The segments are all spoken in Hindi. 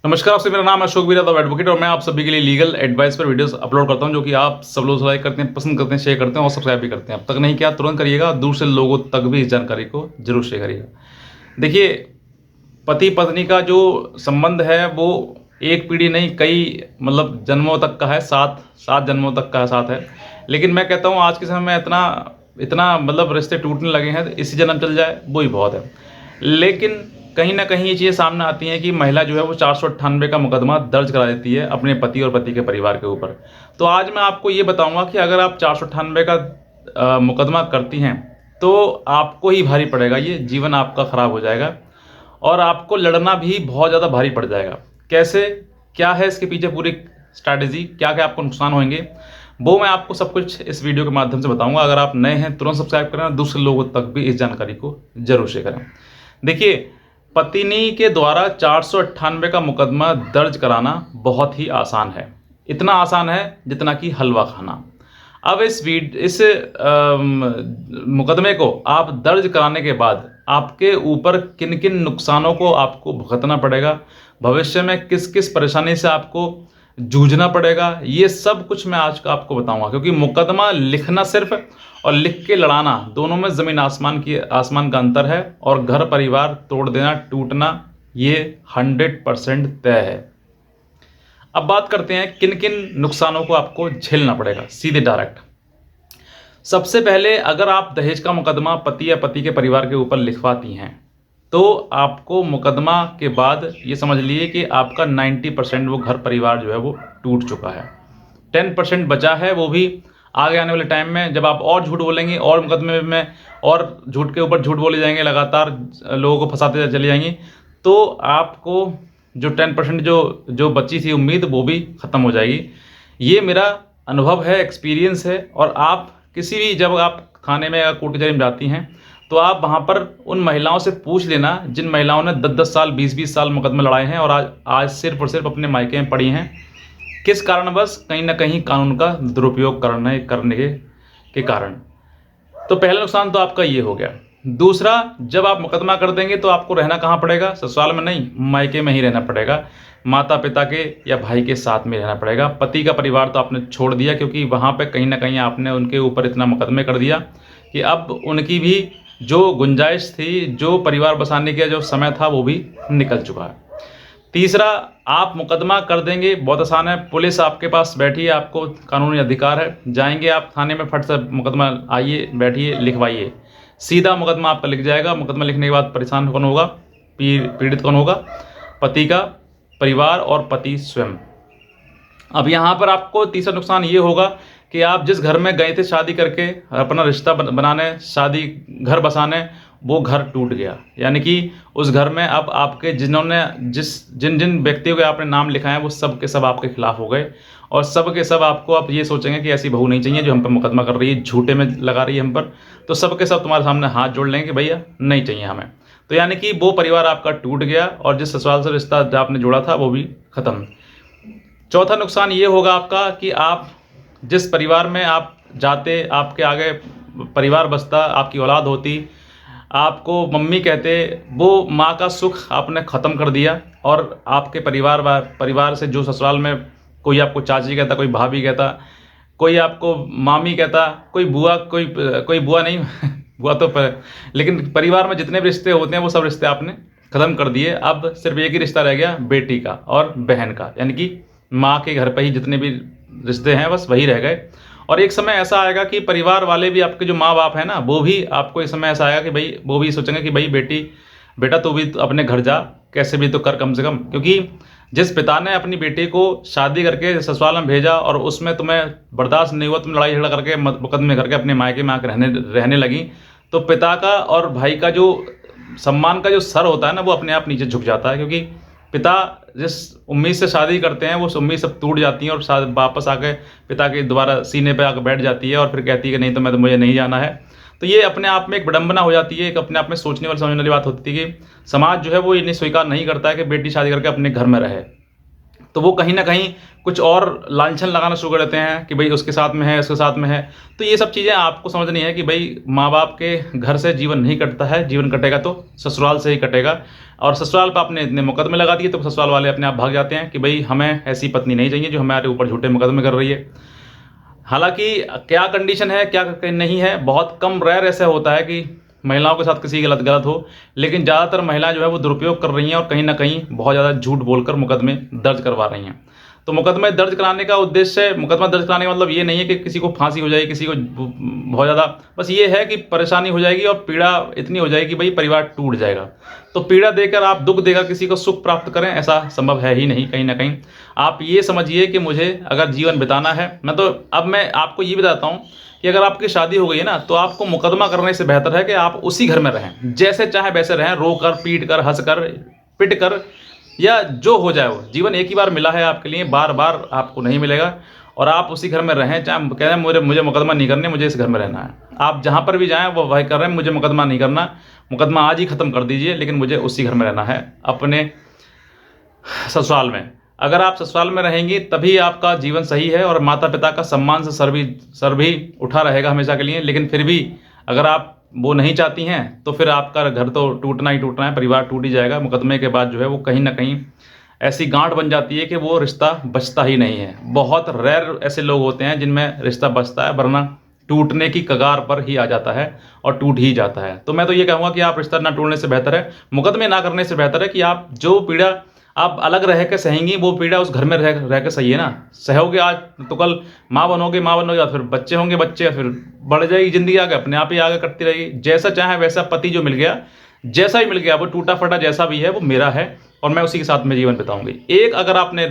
नमस्कार, आपसे मेरा नाम है अशोक वीरा द एडवोकेट और मैं आप सभी के लिए लीगल एडवाइस पर वीडियोस अपलोड करता हूं जो कि आप सब लोग लाइक करते हैं, पसंद करते हैं, शेयर करते हैं और सब्सक्राइब भी करते हैं। अब तक नहीं किया तुरंत करिएगा, दूसरे लोगों तक भी इस जानकारी को जरूर शेयर करिएगा। देखिए, पति पत्नी का जो संबंध है वो एक पीढ़ी नहीं, कई मतलब जन्मों तक का है, सात सात जन्मों तक का साथ है। लेकिन मैं कहता हूँ आज के समय में इतना इतना मतलब रिश्ते टूटने लगे हैं, तो इसी जन्म चल जाए वो ही बहुत है। लेकिन कहीं ना कहीं ये चीज़ें सामने आती हैं कि महिला जो है वो 498 का मुकदमा दर्ज करा देती है अपने पति और पति के परिवार के ऊपर। तो आज मैं आपको ये बताऊंगा कि अगर आप 498 का मुकदमा करती हैं तो आपको ही भारी पड़ेगा, ये जीवन आपका खराब हो जाएगा और आपको लड़ना भी बहुत ज़्यादा भारी पड़ जाएगा। कैसे, क्या है इसके पीछे पूरी स्ट्रैटेजी, क्या क्या आपको नुकसान होंगे, वो मैं आपको सब कुछ इस वीडियो के माध्यम से बताऊंगा। अगर आप नए हैं तुरंत सब्सक्राइब करें और दूसरे लोगों तक भी इस जानकारी को जरूर शेयर करें। देखिए, पत्नी के द्वारा 498 का मुकदमा दर्ज कराना बहुत ही आसान है, इतना आसान है जितना कि हलवा खाना। अब इस मुकदमे को आप दर्ज कराने के बाद आपके ऊपर किन किन नुकसानों को आपको भुगतना पड़ेगा, भविष्य में किस किस परेशानी से आपको जूझना पड़ेगा, ये सब कुछ मैं आज आपको बताऊंगा। क्योंकि मुकदमा लिखना सिर्फ और लिख के लड़ाना दोनों में ज़मीन आसमान का अंतर है और घर परिवार तोड़ देना, टूटना ये 100% तय है। अब बात करते हैं किन किन नुकसानों को आपको झेलना पड़ेगा, सीधे डायरेक्ट। सबसे पहले, अगर आप दहेज का मुकदमा पति या पति के परिवार के ऊपर लिखवाती हैं तो आपको मुकदमा के बाद ये समझ लिए कि आपका 90% वो घर परिवार जो है वो टूट चुका है। 10% बचा है, वो भी आगे आने वाले टाइम में जब आप और झूठ बोलेंगे और मुकदमे में और झूठ के ऊपर झूठ बोले जाएंगे, लगातार लोगों को फंसाते चले जाएंगे, तो आपको जो 10% जो बची थी उम्मीद, वो भी ख़त्म हो जाएगी। ये मेरा अनुभव है, एक्सपीरियंस है। और आप किसी भी, जब आप थाने में या कोर्ट कचहरी में जाती हैं तो आप वहाँ पर उन महिलाओं से पूछ लेना जिन महिलाओं ने 10-10 साल 20-20 साल मुकदमे लड़ाए हैं और आज सिर्फ और सिर्फ अपने मायके में पड़ी हैं, किस कारणवश, कहीं ना कहीं कानून का दुरुपयोग करने के कारण। तो पहला नुकसान तो आपका ये हो गया। दूसरा, जब आप मुकदमा कर देंगे तो आपको रहना कहाँ पड़ेगा, ससुराल में नहीं, मायके में ही रहना पड़ेगा। माता पिता के या भाई के साथ में रहना पड़ेगा। पति का परिवार तो आपने छोड़ दिया, क्योंकि वहाँ पे कहीं ना कहीं आपने उनके ऊपर इतना मुकदमे कर दिया कि अब उनकी भी जो गुंजाइश थी, जो परिवार बसाने का जो समय था, वो भी निकल चुका है। तीसरा, आप मुकदमा कर देंगे, बहुत आसान है, पुलिस आपके पास बैठी है, आपको कानूनी अधिकार है, जाएंगे आप थाने में, फट से मुकदमा, आइए बैठिए, लिखवाइए, सीधा मुकदमा आपका लिख जाएगा। मुकदमा लिखने के बाद परेशान कौन होगा, पीड़ित कौन होगा, पति का परिवार और पति स्वयं। अब यहाँ पर आपको तीसरा नुकसान ये होगा कि आप जिस घर में गए थे शादी करके, अपना रिश्ता बनाने, शादी घर बसाने, वो घर टूट गया। यानी कि उस घर में अब आपके जिन जिन व्यक्तियों के आपने नाम लिखा है वो सब के सब आपके खिलाफ हो गए और सब के सब आपको अब ये सोचेंगे कि ऐसी बहू नहीं चाहिए जो हम पर मुकदमा कर रही है, झूठे में लगा रही है हम पर। तो सब के सब तुम्हारे सामने हाथ जोड़ लेंगे कि भैया नहीं चाहिए हमें। तो यानी कि वो परिवार आपका टूट गया और जिस ससुराल से रिश्ता आपने जोड़ा था वो भी खत्म। चौथा नुकसान ये होगा आपका कि आप जिस परिवार में आप जाते, आपके आगे परिवार बसता, आपकी औलाद होती, आपको मम्मी कहते, वो माँ का सुख आपने ख़त्म कर दिया। और आपके परिवार से जो ससुराल में कोई आपको चाची कहता, कोई भाभी कहता, कोई आपको मामी कहता, कोई बुआ, कोई बुआ नहीं बुआ तो लेकिन परिवार में जितने भी रिश्ते होते हैं वो सब रिश्ते आपने ख़त्म कर दिए। अब सिर्फ एक ही रिश्ता रह गया, बेटी का और बहन का, यानी कि माँ के घर पर ही जितने भी रिश्ते हैं बस वही रह गए। और एक समय ऐसा आएगा कि परिवार वाले भी, आपके जो माँ बाप है ना, वो भी आपको एक समय ऐसा आएगा कि भाई वो भी सोचेंगे कि भाई बेटा तू भी तो अपने घर जा, कैसे भी तो कर कम से कम। क्योंकि जिस पिता ने अपनी बेटी को शादी करके ससुराल में भेजा और उसमें तुम्हें बर्दाश्त नहीं हुआ, तुम लड़ाई झगड़ा करके मुकदमे करके अपने मायके में आकर रहने लगी, तो पिता का और भाई का जो सम्मान का जो सर होता है ना, वो अपने आप नीचे झुक जाता है। क्योंकि पिता जिस उम्मीद से शादी करते हैं वो उम्मीद सब टूट जाती है और वापस आके पिता के दोबारा सीने पे आकर बैठ जाती है और फिर कहती है कि नहीं तो मुझे नहीं जाना है। तो ये अपने आप में एक विडंबना हो जाती है, एक अपने आप में सोचने वाली समझने वाली बात होती है कि समाज जो है वो इन्हें स्वीकार नहीं करता है कि बेटी शादी करके अपने घर में रहे। तो वो कहीं ना कहीं कुछ और लांछन लगाना शुरू कर देते हैं कि भाई उसके साथ में है, उसके साथ में है। तो ये सब चीज़ें आपको समझनी है कि भाई माँ बाप के घर से जीवन नहीं कटता है, जीवन कटेगा तो ससुराल से ही कटेगा। और ससुराल पे आपने इतने मुकदमे लगा दिए तो ससुराल वाले अपने आप भाग जाते हैं कि भाई हमें ऐसी पत्नी नहीं चाहिए जो हमारे ऊपर झूठे मुकदमे कर रही है। हालांकि क्या कंडीशन है क्या नहीं है, बहुत कम रेयर ऐसा होता है कि महिलाओं के साथ किसी गलत गलत हो, लेकिन ज़्यादातर महिलाएं जो है वो दुरुपयोग कर रही हैं और कहीं ना कहीं बहुत ज़्यादा झूठ बोलकर मुकदमे दर्ज करवा रही हैं। तो मुकदमे दर्ज कराने का उद्देश्य, मुकदमा दर्ज कराने का मतलब ये नहीं है कि किसी को फांसी हो जाएगी, किसी को बहुत ज़्यादा, बस ये है कि परेशानी हो जाएगी और पीड़ा इतनी हो जाएगी भाई परिवार टूट जाएगा। तो पीड़ा देकर आप दुख देकर किसी को सुख प्राप्त करें, ऐसा संभव है ही नहीं। कहीं ना कहीं आप ये समझिए कि मुझे अगर जीवन बिताना है, मैं आपको ये बताता हूँ कि अगर आपकी शादी हो गई है ना, तो आपको मुकदमा करने से बेहतर है कि आप उसी घर में रहें, जैसे चाहे वैसे रहें, रोकर पीट कर हंस कर पिट कर, या जो हो जाए वो। जीवन एक ही बार मिला है आपके लिए, बार बार आपको नहीं मिलेगा, और आप उसी घर में रहें। चाहे कह रहे हैं मुझे मुकदमा नहीं करने, मुझे इस घर में रहना है, आप जहाँ पर भी जाएँ वो वही कर रहे हैं, मुझे मुकदमा नहीं करना, मुकदमा आज ही ख़त्म कर दीजिए, लेकिन मुझे उसी घर में रहना है, अपने ससुराल में। अगर आप ससुराल में रहेंगी तभी आपका जीवन सही है और माता पिता का सम्मान से सर भी उठा रहेगा हमेशा के लिए। लेकिन फिर भी अगर आप वो नहीं चाहती हैं तो फिर आपका घर तो टूटना ही टूटना है, परिवार टूट ही जाएगा। मुकदमे के बाद जो है वो कहीं ना कहीं ऐसी गांठ बन जाती है कि वो रिश्ता बचता ही नहीं है। बहुत रेयर ऐसे लोग होते हैं जिनमें रिश्ता बचता है, वरना टूटने की कगार पर ही आ जाता है और टूट ही जाता है। तो मैं तो ये कहूँगा कि आप रिश्ता ना टूटने से बेहतर है, मुकदमे ना करने से बेहतर है कि आप जो पीड़ा आप अलग रह के सहेंगी, वो पीड़ा उस घर में रह के सही है ना। सहोगे आज तो कल माँ बनोगे या फिर बच्चे होंगे, बच्चे फिर बढ़ जाएगी ज़िंदगी, आगे अपने आप ही आगे कटती रहेगी। जैसा चाहे वैसा पति जो मिल गया, जैसा ही मिल गया, वो टूटा फटा जैसा भी है वो मेरा है और मैं उसी के साथ में जीवन बिताऊंगी। एक अगर आपने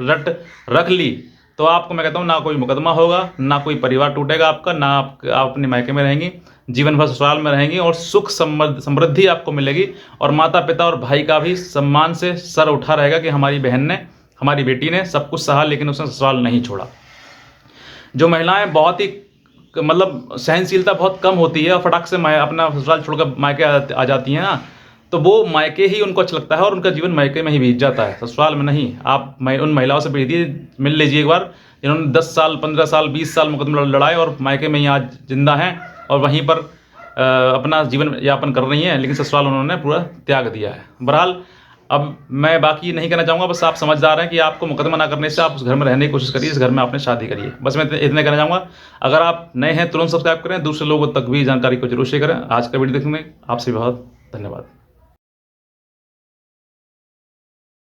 रट रख ली तो आपको मैं कहता हूँ ना कोई मुकदमा होगा, ना कोई परिवार टूटेगा आपका, ना आप अपने मायके में रहेंगी, जीवन भर ससुराल में रहेंगी और सुख समृद्धि आपको मिलेगी। और माता पिता और भाई का भी सम्मान से सर उठा रहेगा कि हमारी बहन ने, हमारी बेटी ने सब कुछ सहा लेकिन उसने ससुराल नहीं छोड़ा। जो महिलाएं बहुत ही सहनशीलता बहुत कम होती है और फटाक से अपना ससुराल छोड़कर मायके आ जाती हैं ना, तो वो मायके ही उनको अच्छा लगता है और उनका जीवन मायके में ही बीत जाता है, ससुराल में नहीं। आप उन महिलाओं से मिल लीजिए एक बार, जिन्होंने 10 साल 15 साल 20 साल मुकदमा लड़ाए और मायके में ही आज जिंदा हैं और वहीं पर अपना जीवन यापन कर रही हैं, लेकिन ससुराल उन्होंने पूरा त्याग दिया है। बहरहाल अब मैं बाकी नहीं कहना चाहूँगा, बस आप समझदार हैं कि आपको मुकदमा ना करने से आप उस घर में रहने की कोशिश करिए, इस घर में आपने शादी करिए। बस मैं इतने कहना चाहूँगा। अगर आप नए हैं तुरंत सब्सक्राइब करें, दूसरे लोगों तक भी जानकारी को जरूर शेयर करें। आज का वीडियो देखने में आपसे बहुत धन्यवाद।